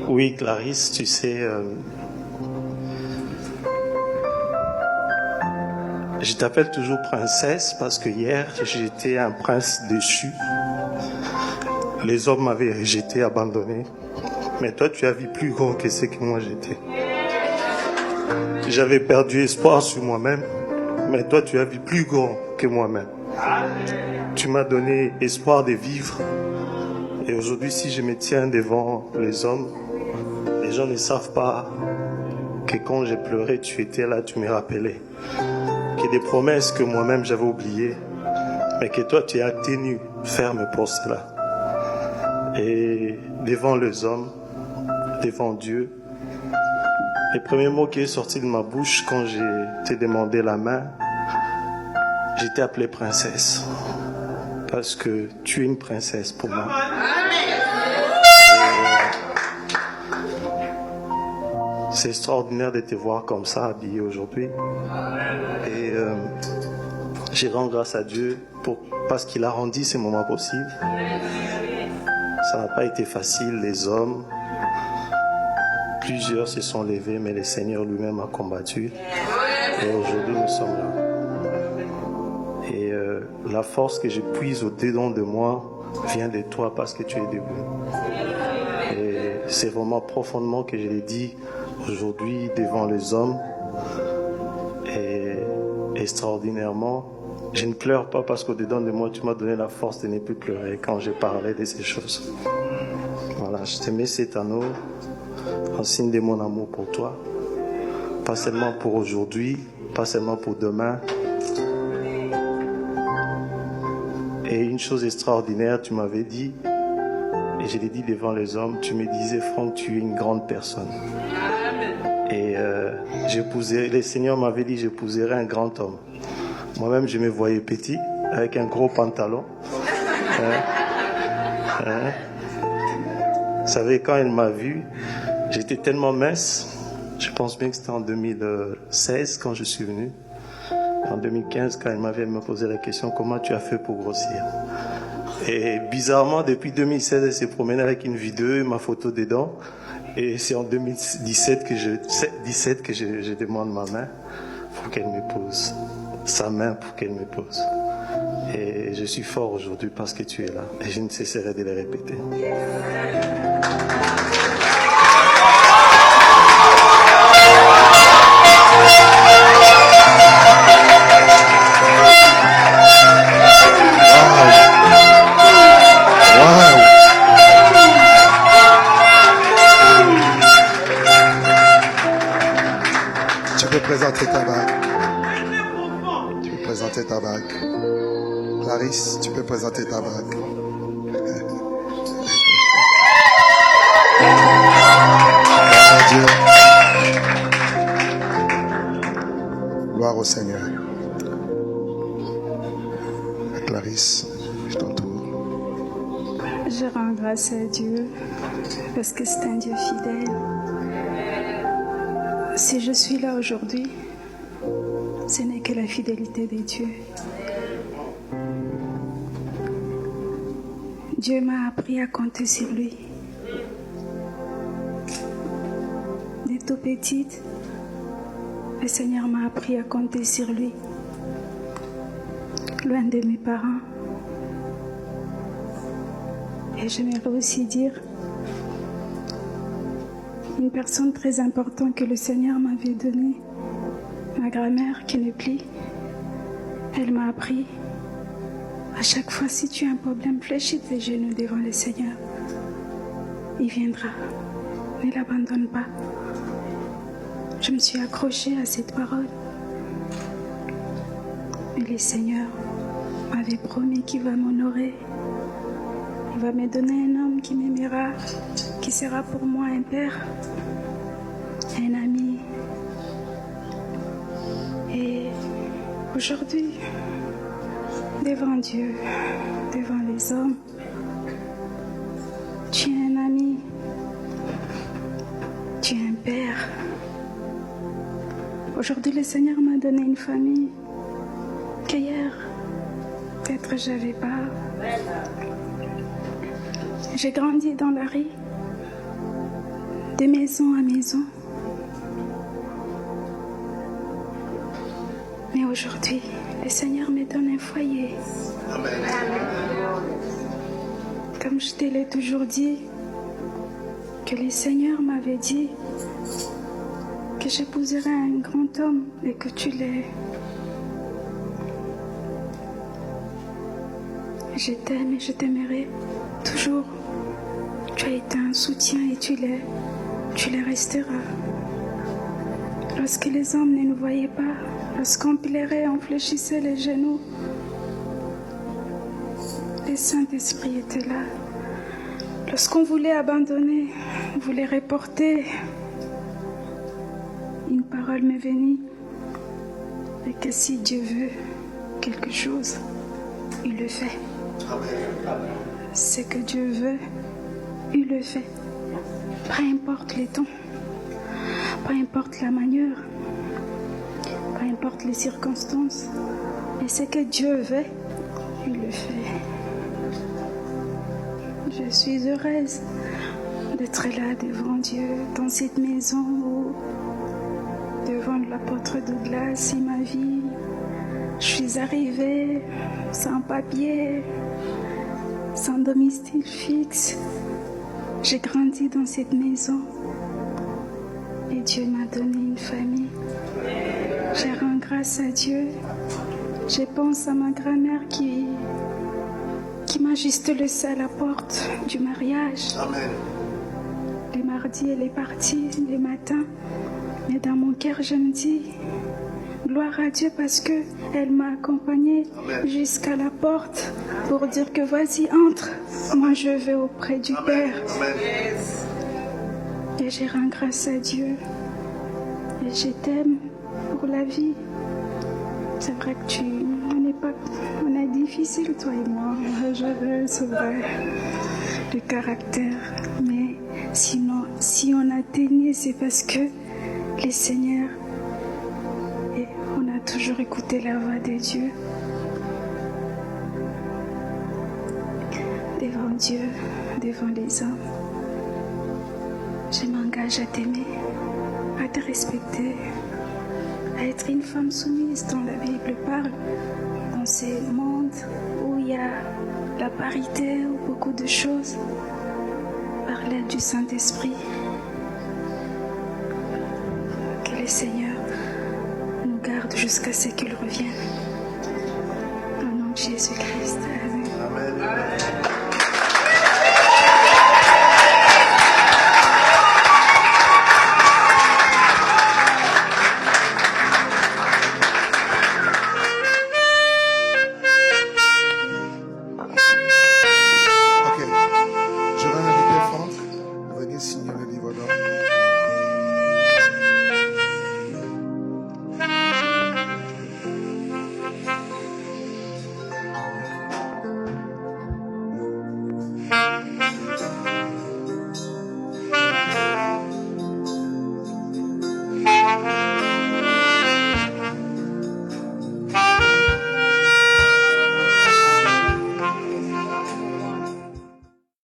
Oui, Clarisse, tu sais, je t'appelle toujours princesse parce que hier, j'étais un prince déchu. Les hommes m'avaient rejeté, abandonné. Mais toi, tu as vu plus grand que ce que moi j'étais. J'avais perdu espoir sur moi-même, mais toi, tu as vu plus grand que moi-même. Tu m'as donné espoir de vivre. Et aujourd'hui, si je me tiens devant les hommes, les gens ne savent pas que quand j'ai pleuré, tu étais là, tu me rappelais. Que des promesses que moi-même j'avais oubliées, mais que toi, tu as tenu ferme pour cela. Et devant les hommes, devant Dieu, les premiers mots qui sont sortis de ma bouche quand j'ai t'ai demandé la main, j'étais appelée princesse. Parce que tu es une princesse pour moi. C'est extraordinaire de te voir comme ça, habillée aujourd'hui. Et je rends grâce à Dieu parce qu'il a rendu ces moments possibles. Ça n'a pas été facile, les hommes. Plusieurs se sont levés, mais le Seigneur lui-même a combattu. Et aujourd'hui, nous sommes là. Et la force que je puise au-dedans de moi vient de toi parce que tu es debout. Et c'est vraiment profondément que je l'ai dit aujourd'hui devant les hommes. Et extraordinairement, je ne pleure pas parce qu'au-dedans de moi, tu m'as donné la force de ne plus pleurer quand j'ai parlé de ces choses. Voilà, je te mets cet anneau en signe de mon amour pour toi. Pas seulement pour aujourd'hui, pas seulement pour demain. Et une chose extraordinaire, tu m'avais dit, et je l'ai dit devant les hommes, tu me disais, Franck, tu es une grande personne. Et le Seigneur m'avait dit, j'épouserai un grand homme. Moi-même, je me voyais petit, avec un gros pantalon. Vous savez, quand elle m'a vu, j'étais tellement mince. Je pense bien que c'était en 2016 quand je suis venu. En 2015, quand elle m'avait posé la question, comment tu as fait pour grossir? Et bizarrement, depuis 2016, elle s'est promenée avec une vidéo, ma photo dedans. Et c'est en 2017 que je demande ma main pour qu'elle me pose. Sa main pour qu'elle me pose. Et je suis fort aujourd'hui parce que tu es là. Et je ne cesserai de le répéter. Présenter ta bague. Tu peux présenter ta bague. Clarisse, tu peux présenter ta bague. Dieu. Gloire au Seigneur. Clarisse, je t'entoure. Je rends grâce à Dieu parce que c'est un Dieu fidèle. Si je suis là aujourd'hui, ce n'est que la fidélité de Dieu. Dieu m'a appris à compter sur lui. Dès tout petite, le Seigneur m'a appris à compter sur lui. Loin de mes parents. Et j'aimerais aussi dire une personne très importante que le Seigneur m'avait donnée, ma grand-mère qui n'est plus. Elle m'a appris, à chaque fois si tu as un problème, fléchis tes genoux devant le Seigneur. Il viendra. Ne l'abandonne pas. Je me suis accrochée à cette parole. Et le Seigneur m'avait promis qu'il va m'honorer. Il va me donner un homme qui m'aimera, qui sera pour moi un père, un ami. Et aujourd'hui, devant Dieu, devant les hommes, tu es un ami, tu es un père. Aujourd'hui, le Seigneur m'a donné une famille qu'hier, peut-être j'avais pas. J'ai grandi dans la rue. de maison à maison. Mais aujourd'hui, le Seigneur me donne un foyer. Comme je te l'ai toujours dit, que le Seigneur m'avait dit que j'épouserais un grand homme et que tu l'es. Je t'aime et je t'aimerai toujours. Tu as été un soutien et tu le resteras. Lorsque les hommes ne nous voyaient pas, lorsqu'on plairait, on fléchissait les genoux, le Saint-Esprit était là. Lorsqu'on voulait abandonner, on voulait reporter, une parole m'est venue, et que si Dieu veut quelque chose, il le fait. Ce que Dieu veut, il le fait. Peu importe les temps, peu importe la manière, peu importe les circonstances, et ce que Dieu veut, il le fait. Je suis heureuse d'être là devant Dieu, dans cette maison où, devant l'apôtre Douglas et ma vie, je suis arrivée sans papier, sans domicile fixe. J'ai grandi dans cette maison et Dieu m'a donné une famille. Je rends grâce à Dieu. Je pense à ma grand-mère qui m'a juste laissé à la porte du mariage. Amen. Le mardi, elle est partie le matin. Mais dans mon cœur, je me dis, gloire à Dieu parce qu'elle m'a accompagnée jusqu'à la porte pour dire que vas-y, entre. Moi, je vais auprès du Père. Amen. Et je rends grâce à Dieu. Et je t'aime pour la vie. C'est vrai que on est difficile, toi et moi. C'est vrai, le caractère. Mais sinon, si on a tenu, c'est parce que le Seigneur, et on a toujours écouté la voix de Dieu. Devant Dieu, devant les hommes, je m'engage à t'aimer, à te respecter, à être une femme soumise dont la Bible parle, dans ce monde où il y a la parité, où beaucoup de choses, par l'aide du Saint-Esprit. Que le Seigneur nous garde jusqu'à ce qu'il revienne. Au nom de Jésus-Christ. Amen. Amen.